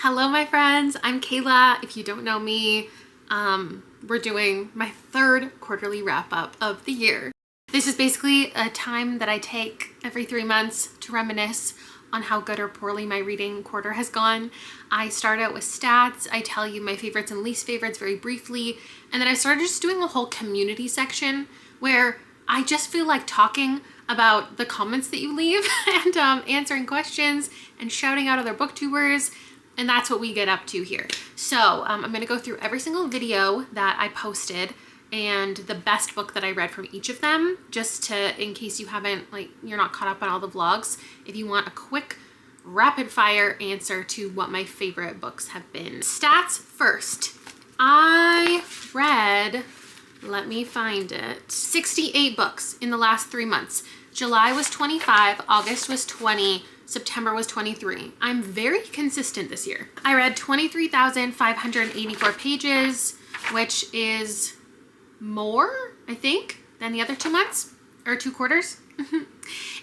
Hello my friends, I'm Kayla. If you don't know me, we're doing my third quarterly wrap up of the year. This is basically a time that I take every 3 months to reminisce on how good or poorly my reading quarter has gone. I start out with stats, I tell you my favorites and least favorites very briefly, and then I started just doing a whole community section where I just feel like talking about the comments that you leave and answering questions and shouting out other booktubers. And that's what we get up to here. So I'm gonna go through every single video that I posted and the best book that I read from each of them, just to, in case you haven't, you're not caught up on all the vlogs, if you want a quick rapid fire answer to what my favorite books have been. Stats first. I read, let me find it, 68 books in the last 3 months. July was 25, August was 20, September was 23. I'm very consistent this year. I read 23,584 pages, which is more, I think, than the other 2 months or 2 quarters.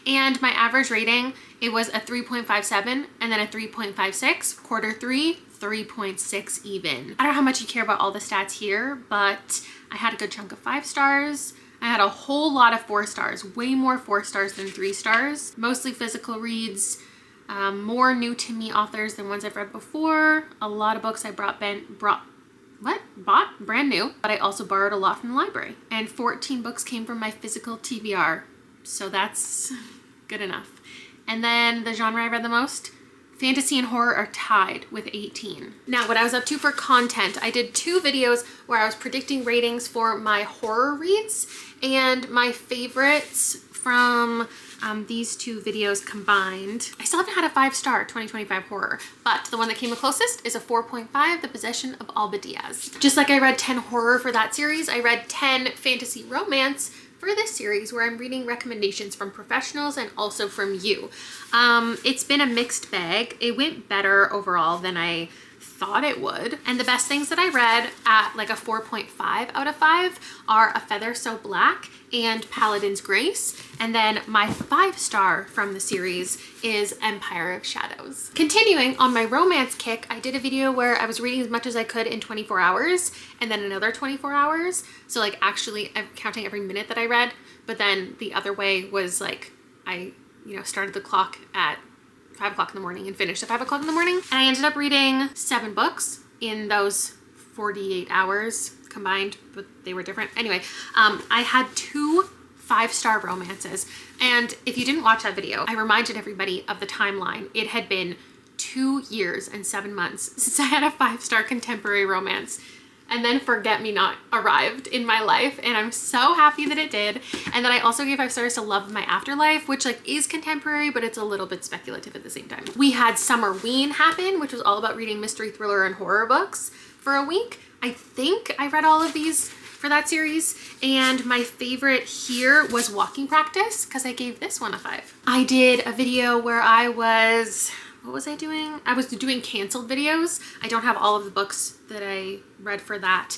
And my average rating, it was a 3.57 and then a 3.56. Quarter 3, 3.6 even. I don't know how much you care about all the stats here, but I had a good chunk of 5 stars. I had a whole lot of 4 stars, way more 4 stars than 3 stars. Mostly physical reads, more new to me authors than ones I've read before. A lot of books I bought brand new, but I also borrowed a lot from the library. And 14 books came from my physical TBR, so that's good enough. And then the genre I read the most, fantasy and horror are tied with 18. Now, what I was up to for content, I did 2 videos where I was predicting ratings for my horror reads, and my favorites from these 2 videos combined, I still haven't had a 5-star 2025 horror, but the one that came the closest is a 4.5, The Possession of Alba Diaz. Just like I read 10 horror for that series, I read 10 fantasy romance for this series, where I'm reading recommendations from professionals and also from you. It's been a mixed bag. It went better overall than I thought it would. And the best things that I read at like a 4.5 out of 5 are A Feather So Black and Paladin's Grace. And then my 5-star from the series is Empire of Shadows. Continuing on my romance kick, I did a video where I was reading as much as I could in 24 hours and then another 24 hours. So like actually I'm counting every minute that I read, but then the other way was like I started the clock at 5 o'clock in the morning and finished at 5 o'clock in the morning. And I ended up reading 7 books in those 48 hours combined, but they were different. Anyway, I had 2 5-star romances. And if you didn't watch that video, I reminded everybody of the timeline. It had been 2 years and 7 months since I had a 5-star contemporary romance. And then Forget Me Not arrived in my life, and I'm so happy that it did. And then I also gave 5 stars to Love of My Afterlife, which is contemporary, but it's a little bit speculative at the same time. We had Summerween happen, which was all about reading mystery, thriller, and horror books for a week. I think I read all of these for that series, and my favorite here was Walking Practice, because I gave this one a 5. I did a video where what was I doing? I was doing canceled videos. I don't have all of the books that I read for that,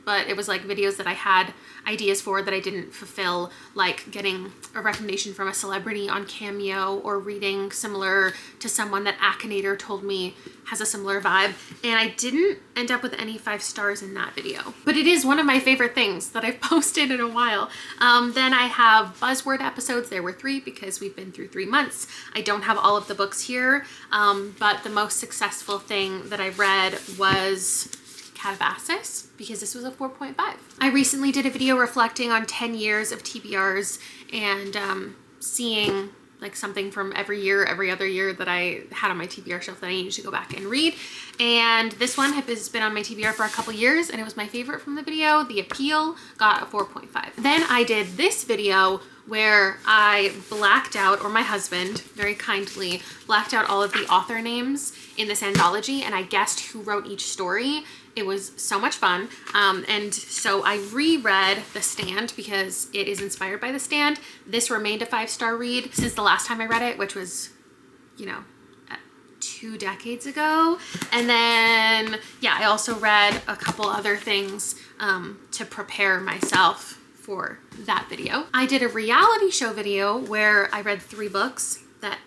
but it was like videos that I had ideas for that I didn't fulfill, like getting a recommendation from a celebrity on Cameo or reading similar to someone that Akinator told me has a similar vibe, and I didn't end up with any 5 stars in that video. But it is one of my favorite things that I've posted in a while. Then I have buzzword episodes. There were 3 because we've been through 3 months. I don't have all of the books here, but the most successful thing that I read was Calabasas, because this was a 4.5. I recently did a video reflecting on 10 years of TBRs and seeing like something from every year, every other year that I had on my TBR shelf that I needed to go back and read. And this one has been on my TBR for a couple years, and it was my favorite from the video. The Appeal got a 4.5. Then I did this video where I blacked out, or my husband very kindly blacked out all of the author names in this anthology, and I guessed who wrote each story. It was so much fun. And so I reread The Stand because it is inspired by The Stand. This remained a 5-star read since the last time I read it, which was, 2 decades ago. And then, yeah, I also read a couple other things to prepare myself for that video. I did a reality show video where I read 3 books that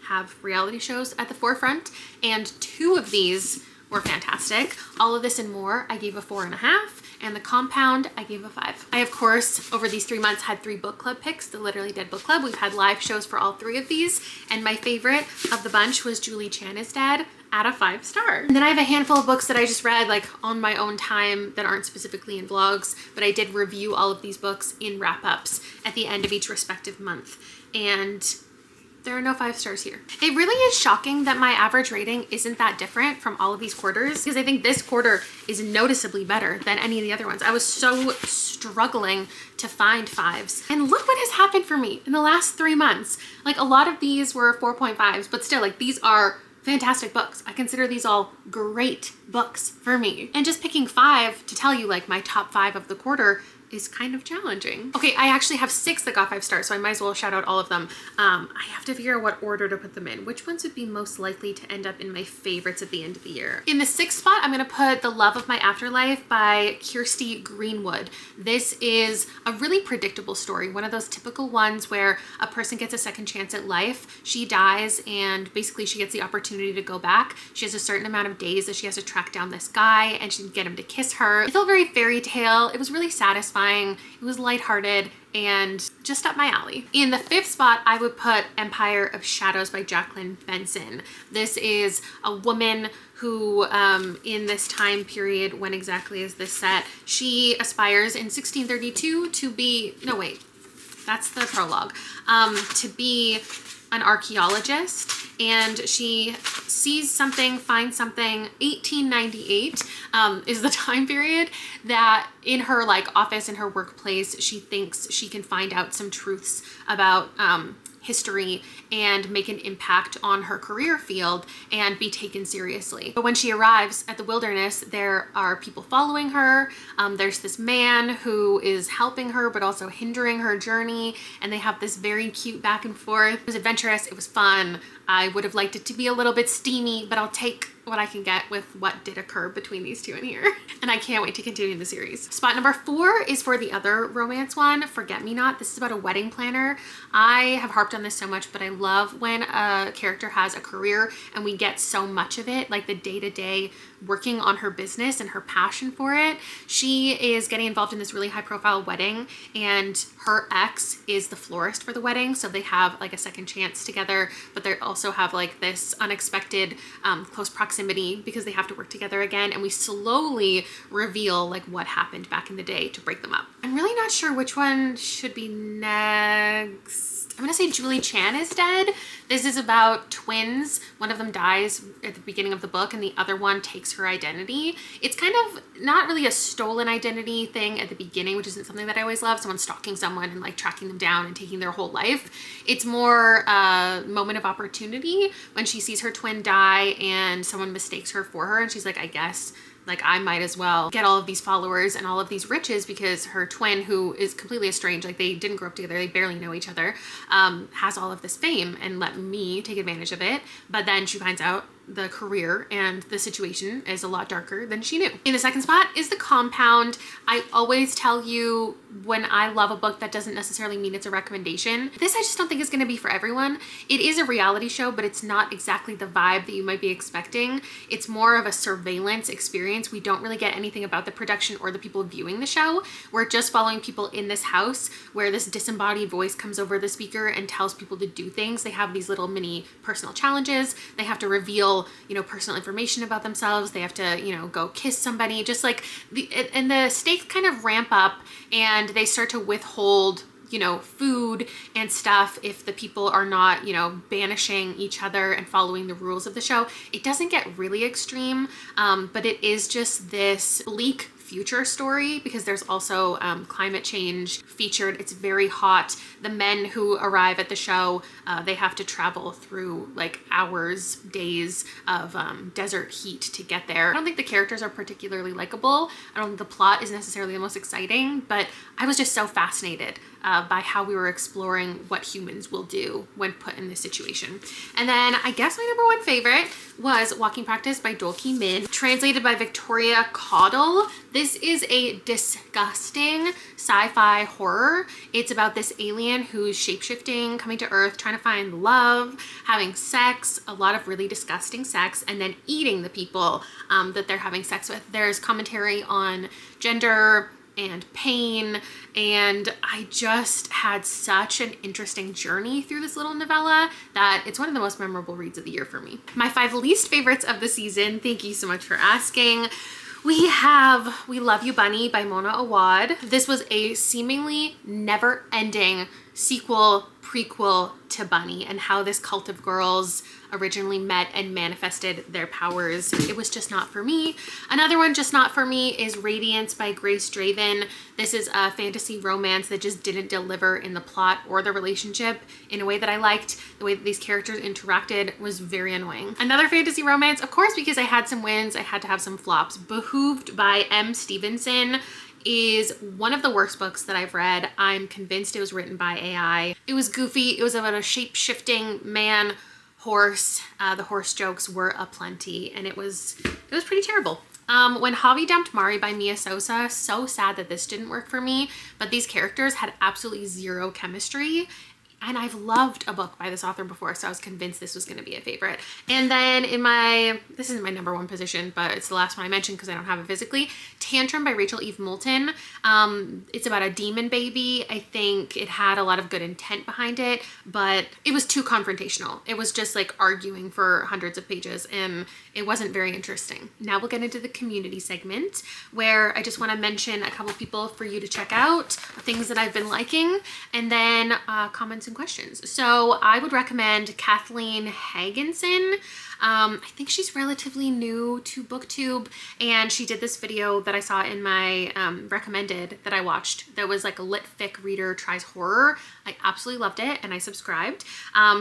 have reality shows at the forefront, and 2 of these were fantastic. All of This and More, I gave a 4.5, and The Compound, I gave a 5. I, of course, over these 3 months had 3 book club picks, the Literally Dead book club. We've had live shows for all 3 of these, and my favorite of the bunch was Julie Chan is Dead at a 5 star. And then I have a handful of books that I just read like on my own time that aren't specifically in vlogs, but I did review all of these books in wrap-ups at the end of each respective month. And there are no 5 stars here. It really is shocking that my average rating isn't that different from all of these quarters, because I think this quarter is noticeably better than any of the other ones. I was so struggling to find 5s. And look what has happened for me in the last 3 months. Like, a lot of these were 4.5s, but still, like, these are fantastic books. I consider these all great books for me. And just picking 5 to tell you like my top 5 of the quarter is kind of challenging. Okay, I actually have 6 that got 5 stars, so I might as well shout out all of them. I have to figure out what order to put them in. Which ones would be most likely to end up in my favorites at the end of the year? In the 6th spot, I'm gonna put The Love of My Afterlife by Kirsty Greenwood. This is a really predictable story, one of those typical ones where a person gets a second chance at life. She dies and basically she gets the opportunity to go back. She has a certain amount of days that she has to track down this guy and she can get him to kiss her. It felt very fairy tale. It was really satisfying. It was lighthearted and just up my alley. In the 5th spot, I would put Empire of Shadows by Jacqueline Benson. This is a woman who, in this time period, when exactly is this set, she aspires in 1632 to be, no wait, that's the prologue, to be an archaeologist, and she sees something, finds something. 1898 is the time period that in her like office, in her workplace, she thinks she can find out some truths about history and make an impact on her career field and be taken seriously. But when she arrives at the wilderness, there are people following her. There's this man who is helping her but also hindering her journey, and they have this very cute back and forth. It was adventurous, it was fun. I would have liked it to be a little bit steamy, but I'll take what I can get with what did occur between these 2 in here. And I can't wait to continue the series. Spot number 4 is for the other romance one, Forget Me Not. This is about a wedding planner. I have harped on this so much, but I love when a character has a career and we get so much of it, like the day-to-day working on her business and her passion for it. She is getting involved in this really high profile wedding, and her ex is the florist for the wedding. So they have like a second chance together, but they also have like this unexpected close proximity because they have to work together again. And we slowly reveal like what happened back in the day to break them up. I'm really not sure which one should be next. I'm gonna say Julie Chan is Dead. This is about twins. One of them dies at the beginning of the book and the other one takes her identity. It's kind of not really a stolen identity thing at the beginning, which isn't something that I always love. Someone stalking someone and like tracking them down and taking their whole life. It's more a moment of opportunity when she sees her twin die and someone mistakes her for her, and she's like, I guess like I might as well get all of these followers and all of these riches because her twin, who is completely estranged, like they didn't grow up together, they barely know each other, has all of this fame, and let me take advantage of it. But then she finds out the career and the situation is a lot darker than she knew. In the 2nd spot is The Compound. I always tell you when I love a book, that doesn't necessarily mean it's a recommendation. This I just don't think is going to be for everyone. It is a reality show, but it's not exactly the vibe that you might be expecting. It's more of a surveillance experience. We don't really get anything about the production or the people viewing the show. We're just following people in this house where this disembodied voice comes over the speaker and tells people to do things. They have these little mini personal challenges. They have to reveal, you know, personal information about themselves. They have to, you know, go kiss somebody, just like and the stakes kind of ramp up and they start to withhold, you know, food and stuff if the people are not, you know, banishing each other and following the rules of the show. It doesn't get really extreme, but it is just this bleak future story because there's also climate change featured. It's very hot. The men who arrive at the show, they have to travel through like hours, days of desert heat to get there. I don't think the characters are particularly likable. I don't think the plot is necessarily the most exciting, but I was just so fascinated by how we were exploring what humans will do when put in this situation. And then I guess my number 1 favorite was Walking Practice by Dolki Min, translated by Victoria Caudle. This is a disgusting sci-fi horror. It's about this alien who's shapeshifting, coming to Earth, trying to find love, having sex, a lot of really disgusting sex, and then eating the people that they're having sex with. There's commentary on gender and pain, and I just had such an interesting journey through this little novella that it's one of the most memorable reads of the year for me. My 5 least favorites of the season, thank you so much for asking. We have We Love You Bunny by Mona Awad. This was a seemingly never-ending sequel, prequel to Bunny, and how this cult of girls originally met and manifested their powers. It was just not for me. Another one just not for me is Radiance by Grace Draven. This is a fantasy romance that just didn't deliver in the plot or the relationship in a way that I liked. The way that these characters interacted was very annoying. Another fantasy romance, of course, because I had some wins, I had to have some flops. Behooved by M. Stevenson is one of the worst books that I've read. I'm convinced it was written by AI. It was goofy. It was about a shape-shifting man horse. The horse jokes were aplenty, and it was pretty terrible. When Javi Dumped Mari by Mia Sosa, so sad that this didn't work for me, but these characters had absolutely zero chemistry. And I've loved a book by this author before, so I was convinced this was going to be a favorite. And then this isn't my number 1 position, but it's the last one I mentioned because I don't have it physically, Tantrum by Rachel Eve Moulton. It's about a demon baby. I think it had a lot of good intent behind it, but it was too confrontational. It was just like arguing for hundreds of pages, and it wasn't very interesting. Now we'll get into the community segment, where I just want to mention a couple people for you to check out, things that I've been liking, and then comments and questions. So I would recommend Kathleen Hagenson. I think she's relatively new to BookTube, and she did this video that I saw in my recommended that I watched that was like a lit fic reader tries horror. I absolutely loved it, and I subscribed.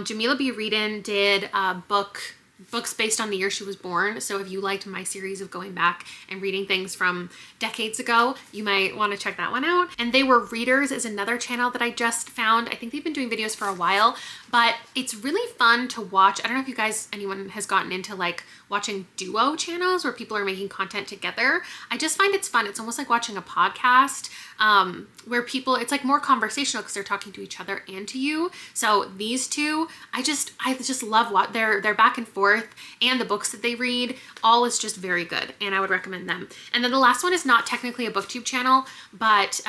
Jamila B. Reedon did books based on the year she was born. So if you liked my series of going back and reading things from decades ago, you might want to check that one out. And They Were Readers is another channel that I just found. I think they've been doing videos for a while, but it's really fun to watch. I don't know if anyone has gotten into like watching duo channels where people are making content together. I just find it's fun. It's almost like watching a podcast where it's like more conversational because they're talking to each other and to you. So these two, I just love what their back and forth, and the books that they read, all is just very good, and I would recommend them. And then the last one is not technically a BookTube channel, but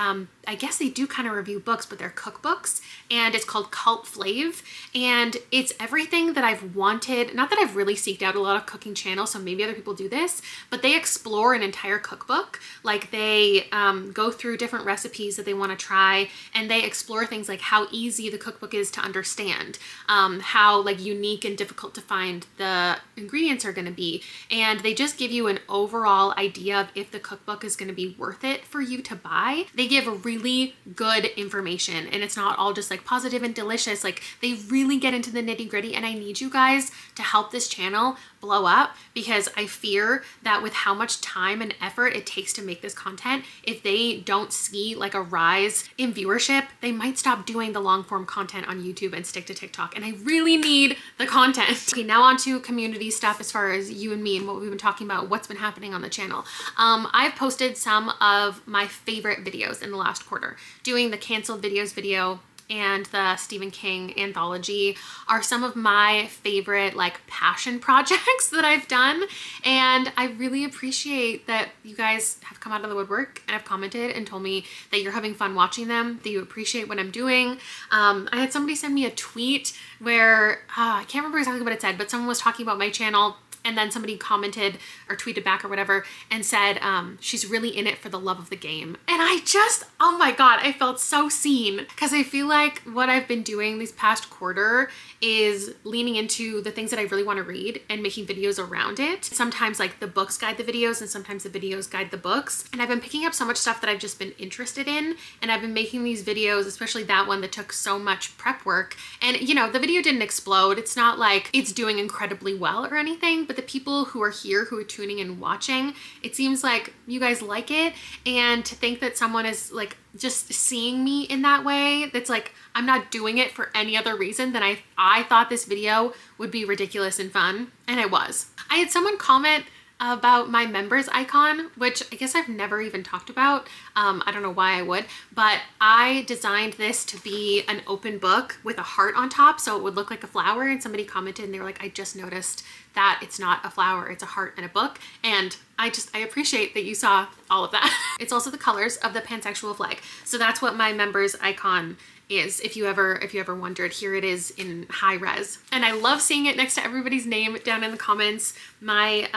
I guess they do kind of review books, but they're cookbooks, and it's called Cult Flav, and it's everything that I've wanted. Not that I've really seeked out a lot of cooking channels, so maybe other people do this, but they explore an entire cookbook. Like they go through different recipes that they want to try, and they explore things like how easy the cookbook is to understand, how like unique and difficult to find the ingredients are going to be, and they just give you an overall idea of if the cookbook is going to be worth it for you to buy. They give really good information, and it's not all just like positive and delicious. Like they really get into the nitty-gritty, and I need you guys to help this channel blow up, because I fear that with how much time and effort it takes to make this content, if they don't see like a rise in viewership, they might stop doing the long form content on YouTube and stick to TikTok, and I really need the content. Okay, now on to community stuff as far as you and me and what we've been talking about, what's been happening on the channel. I've posted some of my favorite videos in the last quarter. Doing the canceled videos video and the Stephen King anthology are some of my favorite like passion projects that I've done, and I really appreciate that you guys have come out of the woodwork and have commented and told me that you're having fun watching them, that you appreciate what I'm doing. I had somebody send me a tweet where I can't remember exactly what it said, but someone was talking about my channel, and then somebody commented or tweeted back or whatever and said, she's really in it for the love of the game. And I just, oh my God, I felt so seen, because I feel like what I've been doing this past quarter is leaning into the things that I really want to read and making videos around it. Sometimes like the books guide the videos, and sometimes the videos guide the books. And I've been picking up so much stuff that I've just been interested in, and I've been making these videos, especially that one that took so much prep work. And you know, the video didn't explode. It's not like it's doing incredibly well or anything, but the people who are here, who are tuning and watching, it seems like you guys like it. And to think that someone is like just seeing me in that way, that's like, I'm not doing it for any other reason than I thought this video would be ridiculous and fun, and it was. I had someone comment about my members icon, which I guess I've never even talked about. I don't know why I would, but I designed this to be an open book with a heart on top, so it would look like a flower. And somebody commented and they were like, I just noticed that it's not a flower, it's a heart and a book. And I appreciate that you saw all of that. It's also the colors of the pansexual flag. So that's what my members icon is. If you ever wondered, here it is in high res. And I love seeing it next to everybody's name down in the comments. My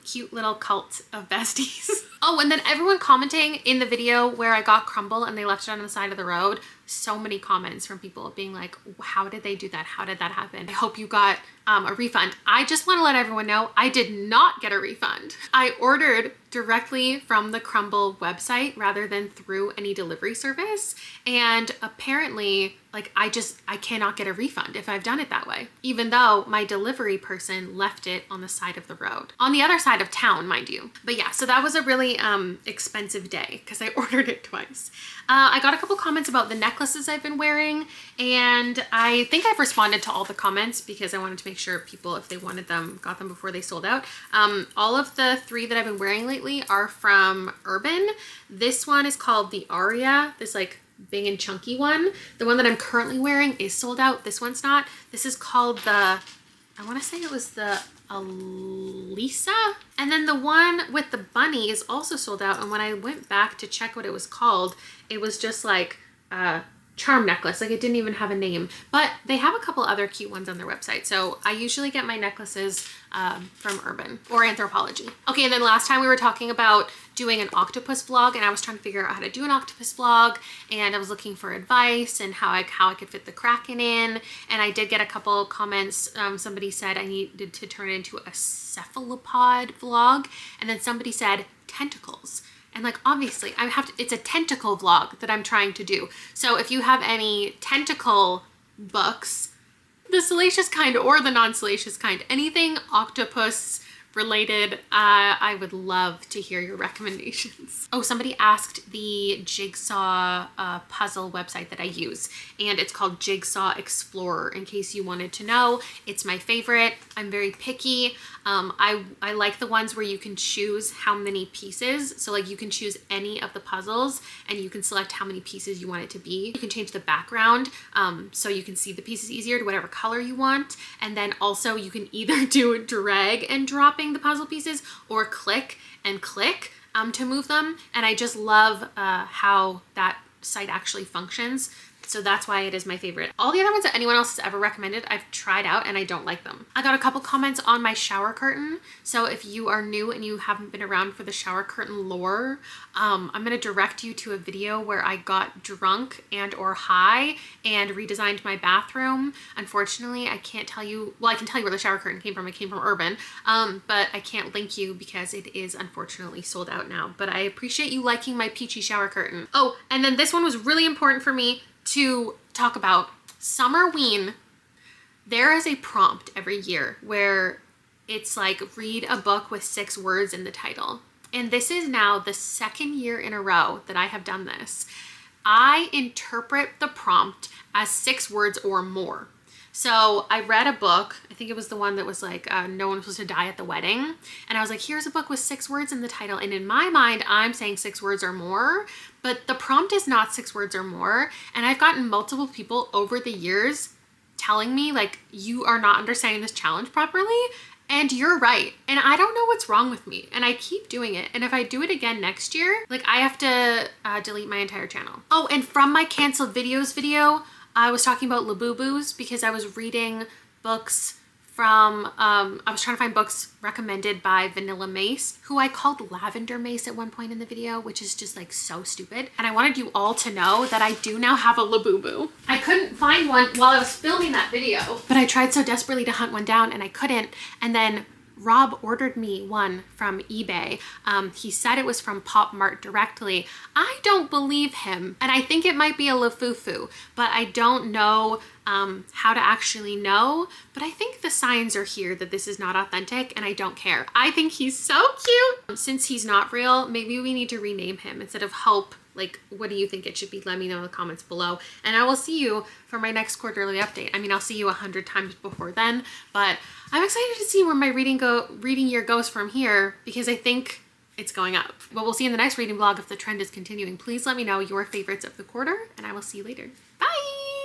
cute little cult of besties. Oh, and then everyone commenting in the video where I got crumble and they left it on the side of the road. So many comments from people being like, how did they do that? How did that happen? I hope you got a refund. I just want to let everyone know I did not get a refund. I ordered directly from the Crumble website rather than through any delivery service. And apparently, like, I cannot get a refund if I've done it that way, even though my delivery person left it on the side of the road, on the other side of town, mind you. But yeah, so that was a really expensive day because I ordered it twice. I got a couple comments about the necklaces I've been wearing, and I think I've responded to all the comments because I wanted to make sure people, if they wanted them, got them before they sold out. All of the 3 that I've been wearing lately are from Urban. This one is called the Aria, this like big and chunky one. The one that I'm currently wearing is sold out. This one's not. This is called the, I want to say it was the Elisa. And then the one with the bunny is also sold out. And when I went back to check what it was called, it was just like a charm necklace. Like, it didn't even have a name, but they have a couple other cute ones on their website. So I usually get my necklaces from Urban or Anthropology. Okay, and then last time we were talking about doing an octopus vlog, and I was trying to figure out how to do an octopus vlog, and I was looking for advice and how I could fit the Kraken in. And I did get a couple comments. Somebody said I needed to turn it into a cephalopod vlog, and then somebody said tentacles. And like, obviously it's a tentacle vlog that I'm trying to do. So if you have any tentacle books, the salacious kind or the non-salacious kind, anything octopus related, I would love to hear your recommendations. Oh, somebody asked the jigsaw puzzle website that I use, and it's called Jigsaw Explorer, in case you wanted to know. It's my favorite. I'm very picky. I like the ones where you can choose how many pieces. So like, you can choose any of the puzzles and you can select how many pieces you want it to be. You can change the background so you can see the pieces easier to whatever color you want. And then also you can either do drag and dropping the puzzle pieces or click and click to move them. And I just love how that site actually functions. So that's why it is my favorite. All the other ones that anyone else has ever recommended, I've tried out and I don't like them. I got a couple comments on my shower curtain. So if you are new and you haven't been around for the shower curtain lore, I'm gonna direct you to a video where I got drunk and or high and redesigned my bathroom. Unfortunately, I can't tell you, well, I can tell you where the shower curtain came from. It came from Urban, but I can't link you because it is unfortunately sold out now. But I appreciate you liking my peachy shower curtain. Oh, and then this one was really important for me to talk about. Summerween, there is a prompt every year where it's like, read a book with 6 words in the title. And this is now the 2nd year in a row that I have done this. I interpret the prompt as 6 words or more. So I read a book, I think it was the one that was like, no one was supposed to die at the wedding. And I was like, here's a book with 6 words in the title. And in my mind, I'm saying 6 words or more, but the prompt is not 6 words or more. And I've gotten multiple people over the years telling me like, you are not understanding this challenge properly. And you're right. And I don't know what's wrong with me. And I keep doing it. And if I do it again next year, like, I have to delete my entire channel. Oh, and from my canceled videos video, I was talking about Labubus because I was reading books from, I was trying to find books recommended by Vanilla Mace, who I called Lavender Mace at one point in the video, which is just like so stupid. And I wanted you all to know that I do now have a Labubu. I couldn't find one while I was filming that video, but I tried so desperately to hunt one down and I couldn't. And then Rob ordered me one from eBay. He said it was from Pop Mart directly. I don't believe him. And I think it might be a Lafufu, but I don't know how to actually know. But I think the signs are here that this is not authentic and I don't care. I think he's so cute. Since he's not real, maybe we need to rename him. Instead of Hope, Like, what do you think it should be? Let me know in the comments below. And I will see you for my next quarterly update. I mean, I'll see you 100 times before then, but I'm excited to see where my reading year goes from here, because I think it's going up. But we'll see in the next reading vlog if the trend is continuing. Please let me know your favorites of the quarter, and I will see you later.